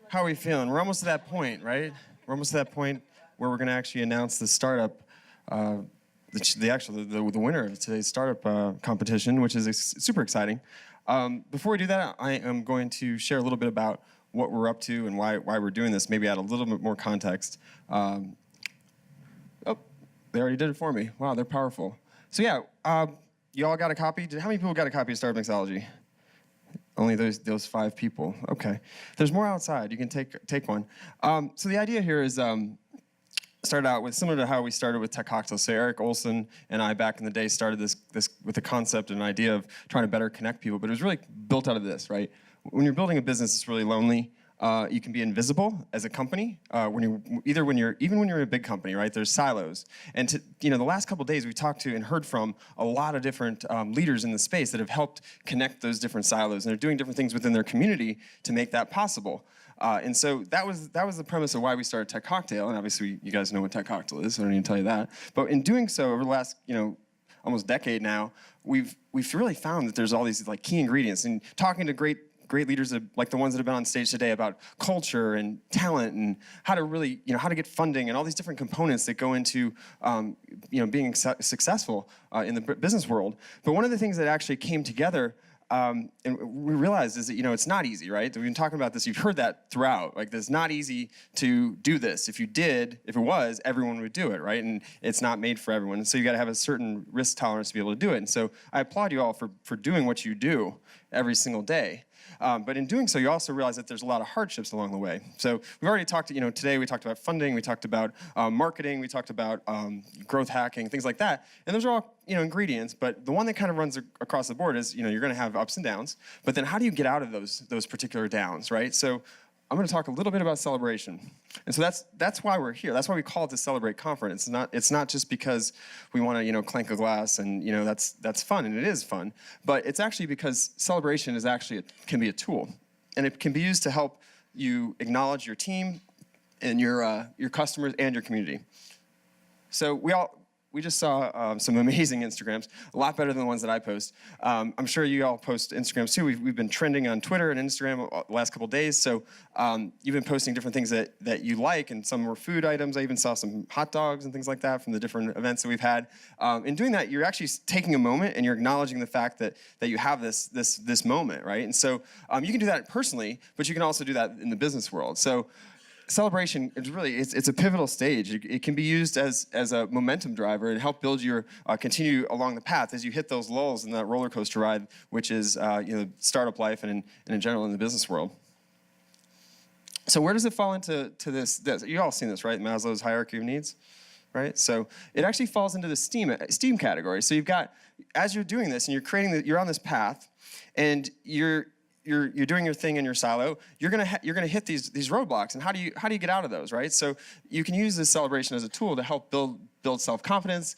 How are we feeling? We're almost to that point, right? We're almost to that point where we're going to actually announce the startup, the winner of today's startup competition, which is super exciting. Before we do that, I am going to share a little bit about what we're up to and why we're doing this. Maybe add a little bit more context. Oh, they already did it for me. Wow, they're powerful. So yeah, you all got a copy? How many people got a copy of Startup Mixology? Only those 5 people. Okay. There's more outside. You can take one. So the idea here is started out with similar to how we started with Tech Cocktails. So Eric Olson and I back in the day started this with the concept and idea of trying to better connect people, but it was really built out of this, right? When you're building a business, it's really lonely. You can be invisible as a company even when you're in a big company, right? There's silos, and the last couple of days we talked to and heard from a lot of different leaders in the space that have helped connect those different silos, and they're doing different things within their community to make that possible. And so that was the premise of why we started Tech Cocktail, and obviously you guys know what Tech Cocktail is, so I don't need to tell you that. But in doing so, over the last almost decade now, we've really found that there's all these like key ingredients, and talking to great leaders like the ones that have been on stage today about culture and talent and how to really, how to get funding and all these different components that go into, being successful in the business world. But one of the things that actually came together and we realized is that, it's not easy, right? We've been talking about this. You've heard that throughout. Like, it's not easy to do this. If it was, everyone would do it, right? And it's not made for everyone. And so you got to have a certain risk tolerance to be able to do it. And so I applaud you all for doing what you do every single day. But in doing so, you also realize that there's a lot of hardships along the way. So we've already talked, today we talked about funding, we talked about marketing, we talked about growth hacking, things like that. And those are all, ingredients, but the one that kind of runs across the board is, you're going to have ups and downs. But then how do you get out of those particular downs, right? So I'm going to talk a little bit about celebration. And so that's why we're here. That's why we call it the Celebrate Conference. It's not just because we want to, clank a glass and, that's fun, and it is fun. But it's actually because celebration is actually can be a tool. And it can be used to help you acknowledge your team and your customers and your community. So we just saw some amazing Instagrams, a lot better than the ones that I post. I'm sure you all post Instagrams too. We've been trending on Twitter and Instagram the last couple of days, so you've been posting different things that you like, and some were food items. I even saw some hot dogs and things like that from the different events that we've had. In doing that, you're actually taking a moment and you're acknowledging the fact that you have this moment, right? And so you can do that personally, but you can also do that in the business world. So celebration is really, it's a pivotal stage. It can be used as a momentum driver and help build your, continue along the path as you hit those lulls in that roller coaster ride, which is startup life and in general in the business world. So where does it fall into this? You all seen this, right? Maslow's hierarchy of needs, right? So it actually falls into the STEAM category. So you've got, as you're doing this and you're on this path and you're doing your thing in your silo, you're gonna hit these roadblocks, and how do you get out of those, right? So you can use this celebration as a tool to help build self-confidence,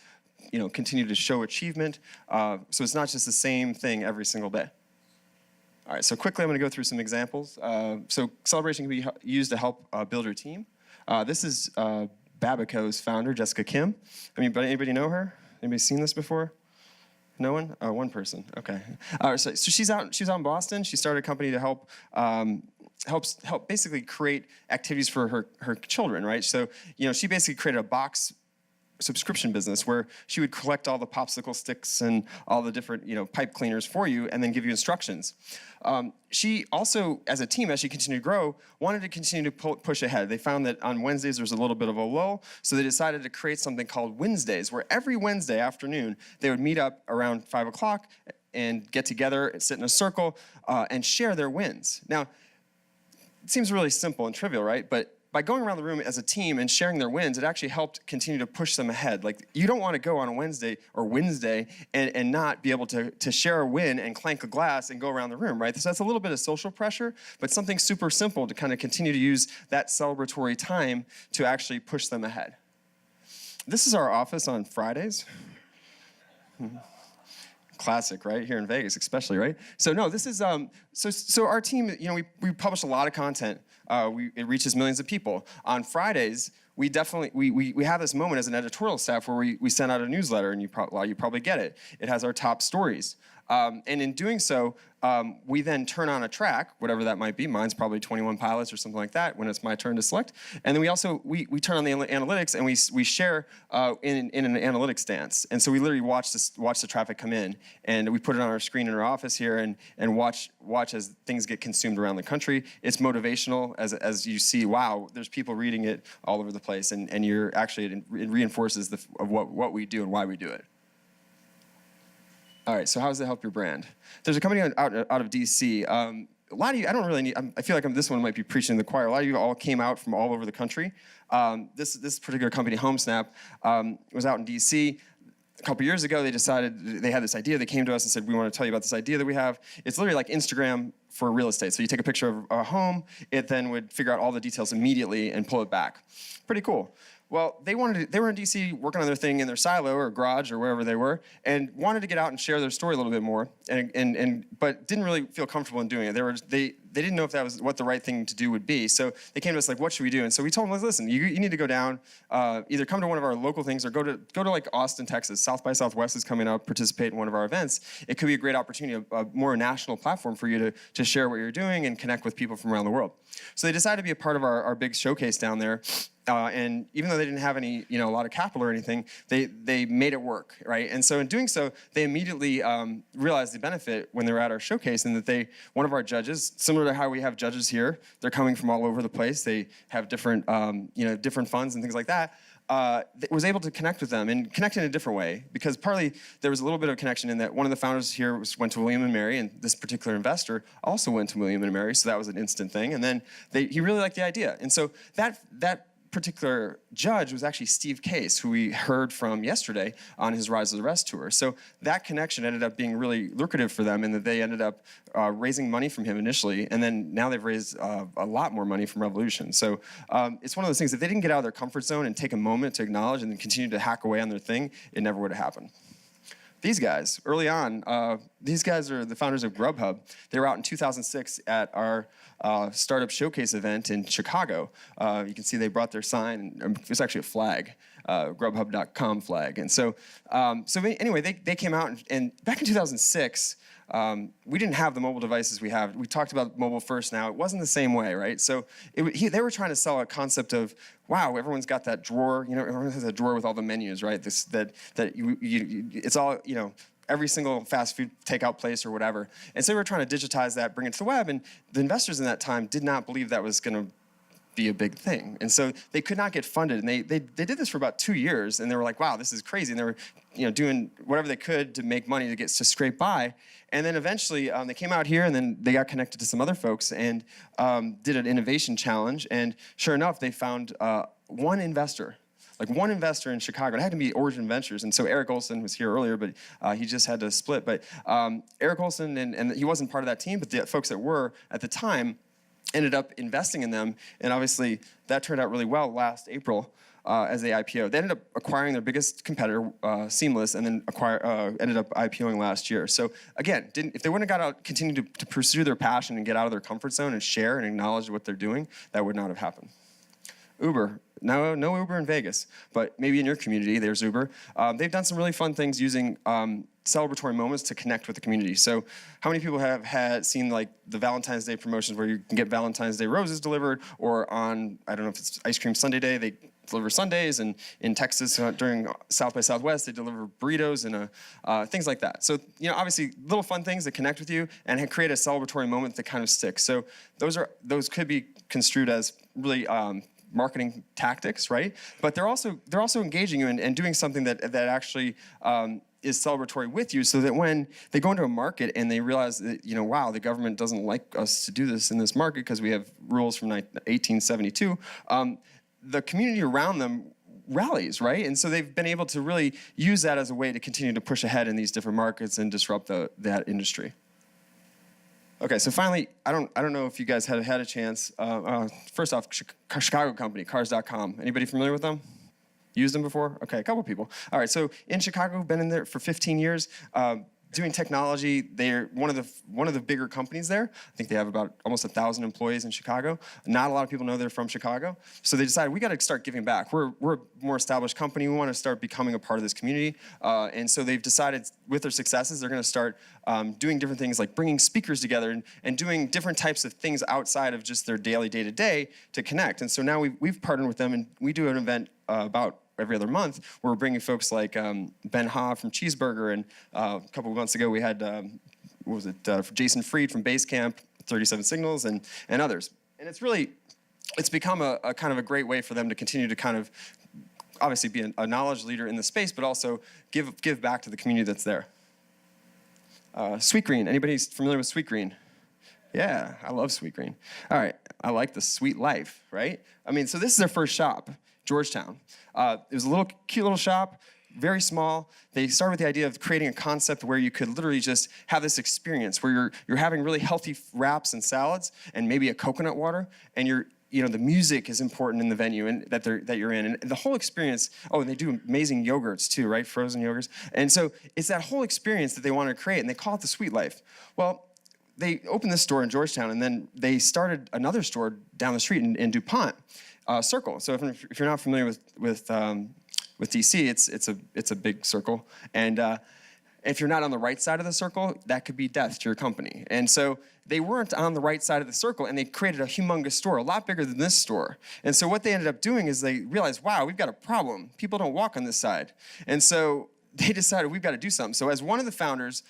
continue to show achievement. So it's not just the same thing every single day. All right, so quickly I'm gonna go through some examples. So celebration can be used to help build your team. This is Babico's founder, Jessica Kim. Anybody know her? Anybody seen this before? No one? Oh, one person. Okay. So she's out in Boston. She started a company to help basically create activities for her children, right? So she basically created a box subscription business where she would collect all the popsicle sticks and all the different pipe cleaners for you and then give you instructions. She also, as a team, as she continued to grow, wanted to continue to push ahead. They found that on Wednesdays there was a little bit of a lull, so they decided to create something called Wednesdays, where every Wednesday afternoon they would meet up around 5 o'clock and get together and sit in a circle and share their wins. Now, it seems really simple and trivial, right? But by going around the room as a team and sharing their wins, it actually helped continue to push them ahead. Like, you don't want to go on a Wednesday and not be able to share a win and clank a glass and go around the room, right? So that's a little bit of social pressure, but something super simple to kind of continue to use that celebratory time to actually push them ahead. This is our office on Fridays. Classic, right? Here in Vegas, especially, right? So no, this is so our team. We publish a lot of content. It reaches millions of people. On Fridays, we have this moment as an editorial staff where we send out a newsletter, and you probably get it. It has our top stories. And in doing so, we then turn on a track, whatever that might be. Mine's probably 21 pilots or something like that when it's my turn to select. And then we also, we turn on the analytics and we share in an analytics stance. And so we literally watch the traffic come in, and we put it on our screen in our office here and watch as things get consumed around the country. It's motivational as you see, wow, there's people reading it all over the place, and you're actually, it reinforces of what we do and why we do it. All right, so how does it help your brand? There's a company out of DC. A lot of you, I don't really need, I feel like this one might be preaching to the choir. A lot of you all came out from all over the country. This particular company, HomeSnap, was out in DC. A couple years ago, they decided, they had this idea. They came to us and said, we want to tell you about this idea that we have. It's literally like Instagram for real estate. So you take a picture of a home, it then would figure out all the details immediately and pull it back. Pretty cool. Well, they were in DC working on their thing in their silo or garage or wherever they were, and wanted to get out and share their story a little bit more, but didn't really feel comfortable in doing it. They didn't know if that was what the right thing to do would be. So they came to us like, what should we do? And so we told them, listen, you need to go down, either come to one of our local things or go to like Austin, Texas. South by Southwest is coming up, participate in one of our events. It could be a great opportunity, a more national platform for you to share what you're doing and connect with people from around the world. So they decided to be a part of our big showcase down there. And even though they didn't have any, a lot of capital or anything, they made it work, right? And so in doing so, they immediately realized the benefit when they were at our showcase, and that one of our judges, similar to how we have judges here, they're coming from all over the place. They have different, different funds and things like that. Was able to connect with them and connect in a different way, because partly there was a little bit of connection in that one of the founders here went to William & Mary, and this particular investor also went to William & Mary, so that was an instant thing. And then he really liked the idea. And so that particular judge was actually Steve Case, who we heard from yesterday on his Rise of the Rest tour. So that connection ended up being really lucrative for them, in that they ended up raising money from him initially, and then now they've raised a lot more money from Revolution. So it's one of those things, if they didn't get out of their comfort zone and take a moment to acknowledge and then continue to hack away on their thing, it never would have happened. These guys, early on, these guys are the founders of Grubhub. They were out in 2006 at our startup showcase event in Chicago. You can see they brought their sign. It was actually a flag, Grubhub.com flag. And so, anyway, they came out, and back in 2006, we didn't have the mobile devices we have. We talked about mobile first now. It wasn't the same way, right? So they were trying to sell a concept of, wow, everyone's got that drawer. Everyone has a drawer with all the menus, right? It's all, every single fast food takeout place or whatever. And so we were trying to digitize that, bring it to the web, and the investors in that time did not believe that was going to be a big thing. And so they could not get funded. And they did this for about 2 years, and they were like, wow, this is crazy. And they were doing whatever they could to make money to scrape by. And then eventually they came out here, and then they got connected to some other folks and did an innovation challenge. And sure enough, they found one investor in Chicago. It had to be Origin Ventures. And so Eric Olson was here earlier, but he just had to split. But Eric Olson, and he wasn't part of that team, but the folks that were at the time ended up investing in them. And obviously, that turned out really well last April as they IPO. They ended up acquiring their biggest competitor, Seamless, and then ended up IPOing last year. So again, if they wouldn't have got out, continued to pursue their passion and get out of their comfort zone and share and acknowledge what they're doing, that would not have happened. Uber. No Uber in Vegas, but maybe in your community, there's Uber. They've done some really fun things using celebratory moments to connect with the community. So how many people have seen like the Valentine's Day promotions where you can get Valentine's Day roses delivered, or on, I don't know if it's Ice Cream Sunday Day, they deliver sundaes, and in Texas during South by Southwest, they deliver burritos and things like that. So, obviously little fun things that connect with you and create a celebratory moment that kind of sticks. So those could be construed as really marketing tactics, right? But they're also engaging you and doing something that actually is celebratory with you, so that when they go into a market and they realize that, wow, the government doesn't like us to do this in this market because we have rules from 1872, the community around them rallies, right? And so they've been able to really use that as a way to continue to push ahead in these different markets and disrupt that industry. Okay, so finally, I don't know if you guys had a chance. First off, Chicago company, Cars.com. Anybody familiar with them? Used them before? Okay, a couple people. All right, so in Chicago, been in there for 15 years. doing technology. They're one of the bigger companies there. I think they have about almost 1,000 employees in Chicago. Not a lot of people know they're from Chicago. So they decided we got to start giving back. We're a more established company. We want to start becoming a part of this community. And so they've decided with their successes, they're going to start doing different things like bringing speakers together and doing different types of things outside of just their daily day-to-day to connect. And so now we've partnered with them, and we do an event about every other month where we're bringing folks like Ben Ha from Cheeseburger, and a couple of months ago we had, Jason Fried from Basecamp, 37 Signals, and others. And it's become a kind of a great way for them to continue to kind of obviously be a knowledge leader in the space, but also give back to the community that's there. Sweetgreen, anybody familiar with Sweetgreen? Yeah, I love Sweetgreen. All right, I like the sweet life, right? I mean, so this is their first shop, Georgetown. It was a cute little shop, very small. They started with the idea of creating a concept where you could literally just have this experience where you're having really healthy wraps and salads and maybe a coconut water, and the music is important in the venue and that you're in, and the whole experience. Oh, and they do amazing yogurts too, right? Frozen yogurts. And so it's that whole experience that they want to create, and they call it the Sweet Life. Well, they opened this store in Georgetown, and then they started another store down the street in DuPont Circle. So if you're not familiar with DC, it's a big circle, and if you're not on the right side of the circle, that could be death to your company. And so they weren't on the right side of the circle, and they created a humongous store, a lot bigger than this store. And so what they ended up doing is they realized, wow, we've got a problem. People don't walk on this side. And so they decided we've got to do something. So as one of the founders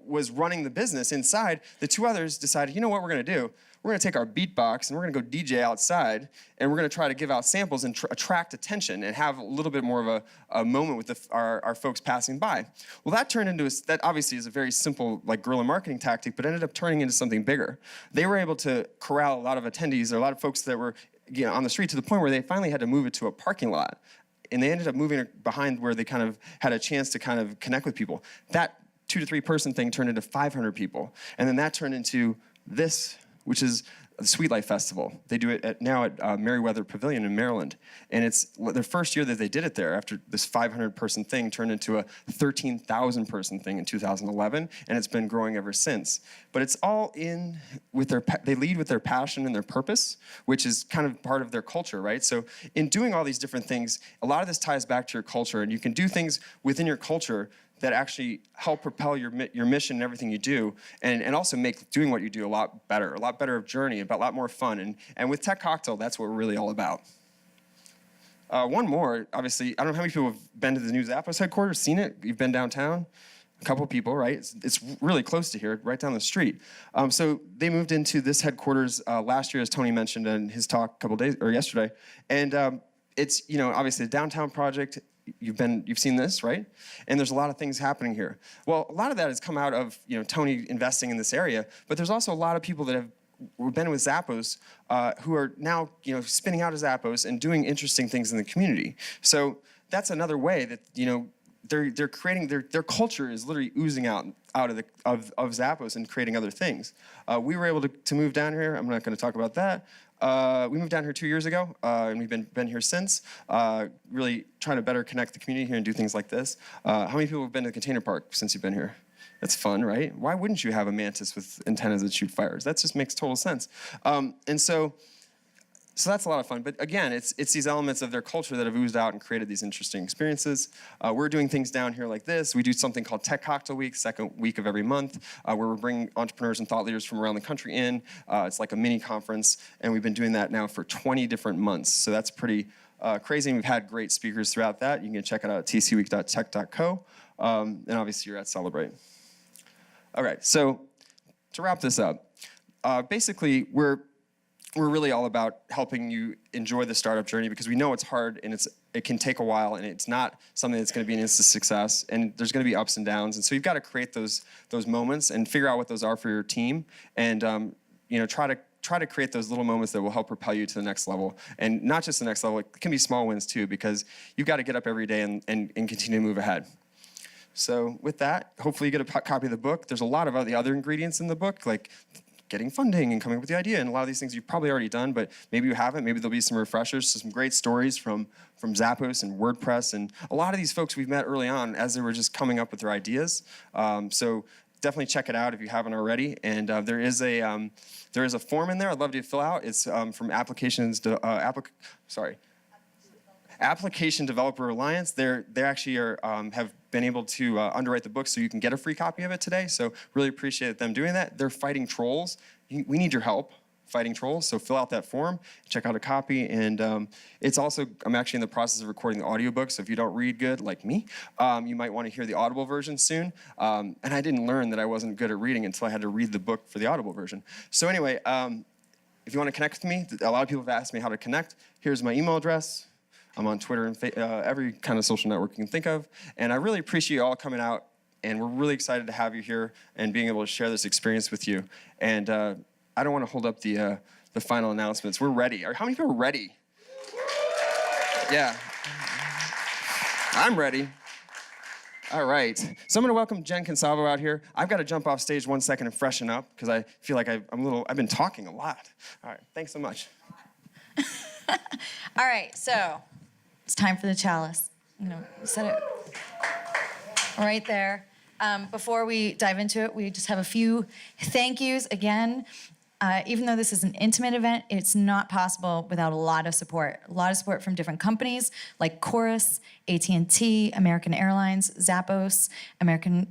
was running the business inside, the two others decided, you know what we're going to do? We're going to take our beatbox and we're going to go DJ outside, and we're going to try to give out samples and attract attention and have a little bit more of a moment with our folks passing by. Well, that turned into that obviously is a very simple like guerrilla marketing tactic, but ended up turning into something bigger. They were able to corral a lot of attendees, or a lot of folks that were on the street, to the point where they finally had to move it to a parking lot. And they ended up moving it behind where they kind of had a chance to kind of connect with people. That 2 to 3 person thing turned into 500 people. And then that turned into this, which is the Sweet Life Festival. They do it now at Merriweather Pavilion in Maryland. And it's their first year that they did it there, after this 500 person thing turned into a 13,000 person thing in 2011. And it's been growing ever since. But it's all in with they lead with their passion and their purpose, which is kind of part of their culture, right? So in doing all these different things, a lot of this ties back to your culture. And you can do things within your culture that actually help propel your mission and everything you do, and also make doing what you do a lot better of journey, a lot more fun. And with Tech Cocktail, that's what we're really all about. One more, obviously, I don't know how many people have been to the new Zappos headquarters, seen it. You've been downtown. A couple people, right? It's really close to here, right down the street. So they moved into this headquarters last year, as Tony mentioned in his talk yesterday. And it's, obviously a downtown project. You've seen this, right? And there's a lot of things happening here. Well, a lot of that has come out of Tony investing in this area, but there's also a lot of people that have been with Zappos who are now spinning out of Zappos and doing interesting things in the community. So that's another way that they're creating their culture is literally oozing out of Zappos and creating other things. We were able to move down here. I'm not going to talk about that. We moved down here 2 years ago, and we've been here since, really trying to better connect the community here and do things like this. How many people have been to the container park since you've been here? That's fun, right? Why wouldn't you have a mantis with antennas that shoot fires? That just makes total sense. And so that's a lot of fun. But again, it's these elements of their culture that have oozed out and created these interesting experiences. We're doing things down here like this. We do something called Tech Cocktail Week, second week of every month, where we're bringing entrepreneurs and thought leaders from around the country in. It's like a mini conference, and we've been doing that now for 20 different months. So that's pretty crazy, and we've had great speakers throughout that. You can check it out at tcweek.tech.co, and obviously you're at Celebrate. All right, so to wrap this up, basically we're really all about helping you enjoy the startup journey, because we know it's hard and it can take a while, and it's not something that's going to be an instant success, and there's going to be ups and downs. And so you've got to create those moments and figure out what those are for your team, and try to create those little moments that will help propel you to the next level. And not just the next level, it can be small wins too, because you've got to get up every day and continue to move ahead. So with that, hopefully you get a copy of the book. There's a lot of the other ingredients in the book, like getting funding and coming up with the idea. And a lot of these things you've probably already done, but maybe you haven't. Maybe there'll be some refreshers, so some great stories from Zappos and WordPress. And a lot of these folks we've met early on as they were just coming up with their ideas. So definitely check it out if you haven't already. And there is a form in there I'd love you to fill out. It's from Application Developer Alliance. They actually have been able to underwrite the book, so you can get a free copy of it today. So really appreciate them doing that. They're fighting trolls. We need your help fighting trolls. So fill out that form, check out a copy, and it's also, I'm actually in the process of recording the audiobook. So if you don't read good like me, you might want to hear the Audible version soon. And I didn't learn that I wasn't good at reading until I had to read the book for the Audible version. So anyway, if you want to connect with me, a lot of people have asked me how to connect. Here's my email address. I'm on Twitter and every kind of social network you can think of. And I really appreciate you all coming out. And we're really excited to have you here and being able to share this experience with you. And I don't want to hold up the final announcements. We're ready. How many people are ready? Yeah. I'm ready. All right. So I'm going to welcome Jen Consalvo out here. I've got to jump off stage 1 second and freshen up because I feel like I've been talking a lot. All right. Thanks so much. All right. So it's time for the chalice. Set it right there. Before we dive into it, we just have a few thank yous. Again, even though this is an intimate event, it's not possible without a lot of support. A lot of support from different companies like Chorus, AT&T, American Airlines, Zappos, American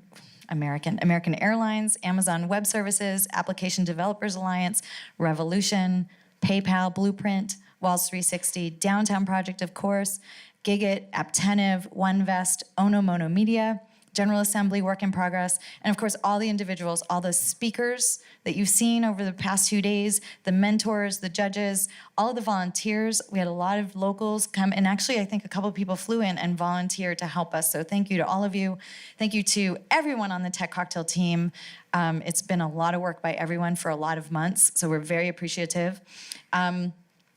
Airlines, Amazon Web Services, Application Developers Alliance, Revolution, PayPal, Blueprint, Walls 360, Downtown Project, of course, Gigit, Aptentive, OneVest, Ono Mono Media, General Assembly, Work in Progress, and of course all the individuals, all the speakers that you've seen over the past few days, the mentors, the judges, all of the volunteers. We had a lot of locals come, and actually I think a couple of people flew in and volunteered to help us. So thank you to all of you. Thank you to everyone on the Tech Cocktail team. It's been a lot of work by everyone for a lot of months, so we're very appreciative.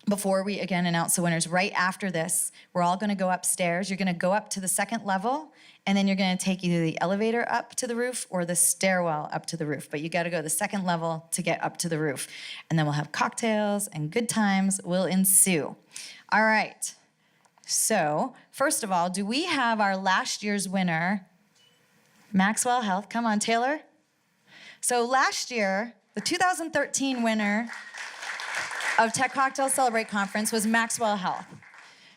Before we again announce the winners, right after this, we're all gonna go upstairs. You're gonna go up to the second level, and then you're gonna take either the elevator up to the roof or the stairwell up to the roof. But you gotta go to the second level to get up to the roof. And then we'll have cocktails and good times will ensue. All right, so first of all, do we have our last year's winner, Maxwell Health? Come on, Taylor. So last year, the 2013 winner of Tech Cocktail Celebrate Conference was Maxwell Health.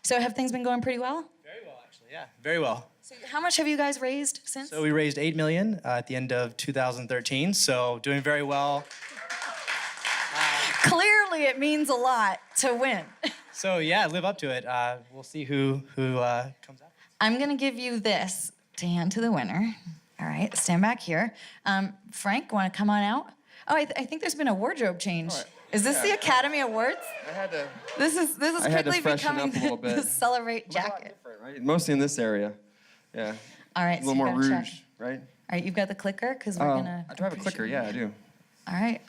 So have things been going pretty well? Very well, actually, yeah, very well. So how much have you guys raised since? So we raised $8 million at the end of 2013, so doing very well. Clearly it means a lot to win. So yeah, live up to it. We'll see who comes out. I'm gonna give you this to hand to the winner. All right, stand back here. Frank, wanna come on out? Oh, I think there's been a wardrobe change. All right. Is this the Academy Awards? I had to. This is quickly becoming up a little bit. the Celebrate A lot jacket. different, right? Mostly in this area. Yeah. All right, A little more rouge, right? All right, you've got the clicker, because we're gonna. I do have a clicker, yeah, I do. All right.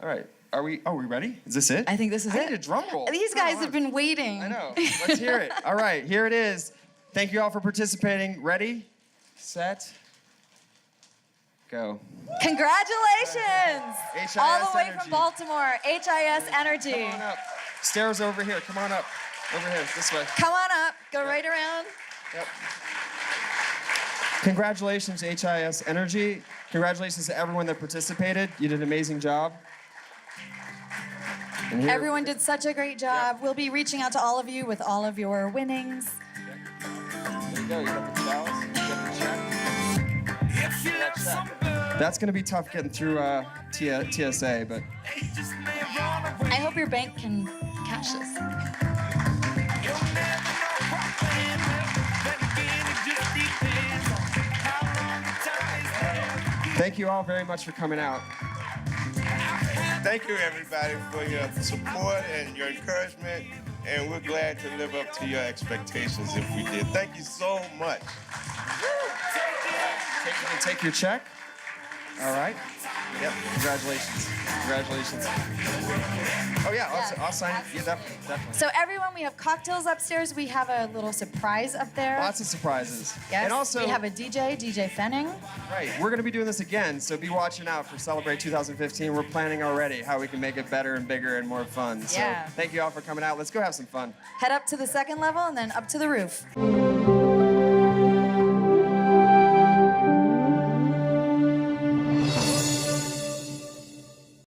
All right. Are we ready? Is this it? I think this is I it. need a drum roll. These Come guys on. have been waiting. I know. Let's hear it. All right, here it is. Thank you all for participating. Ready, set, go. Congratulations! HIS All the way Energy. from Baltimore, HIS Energy. Come on up. Stairs over here. Come on up. Over here, this way. Come on up, go right around. Yep. Congratulations, HIS Energy. Congratulations to everyone that participated. You did an amazing job. And here- Everyone did such a great job. We'll be reaching out to all of you with all of your winnings. There you go. You got the chalice. You got the check. That's going to be tough getting through TSA, but. I hope your bank can cash this. Thank you all very much for coming out. Thank you, everybody, for your support and your encouragement, and we're glad to live up to your expectations if we did. Thank you so much. Take your check. All right. Yep. Congratulations. Congratulations. Oh yeah, I'll sign it. Yeah, definitely. So everyone, we have cocktails upstairs. We have a little surprise up there. Lots of surprises. Yes. And also, we have a DJ Fenning. right, we're going to be doing this again, so be watching out for Celebrate 2015. We're planning already how we can make it better and bigger and more fun. So Yeah. thank you all for coming out. Let's go have some fun. Head up to the second level and then up to the roof.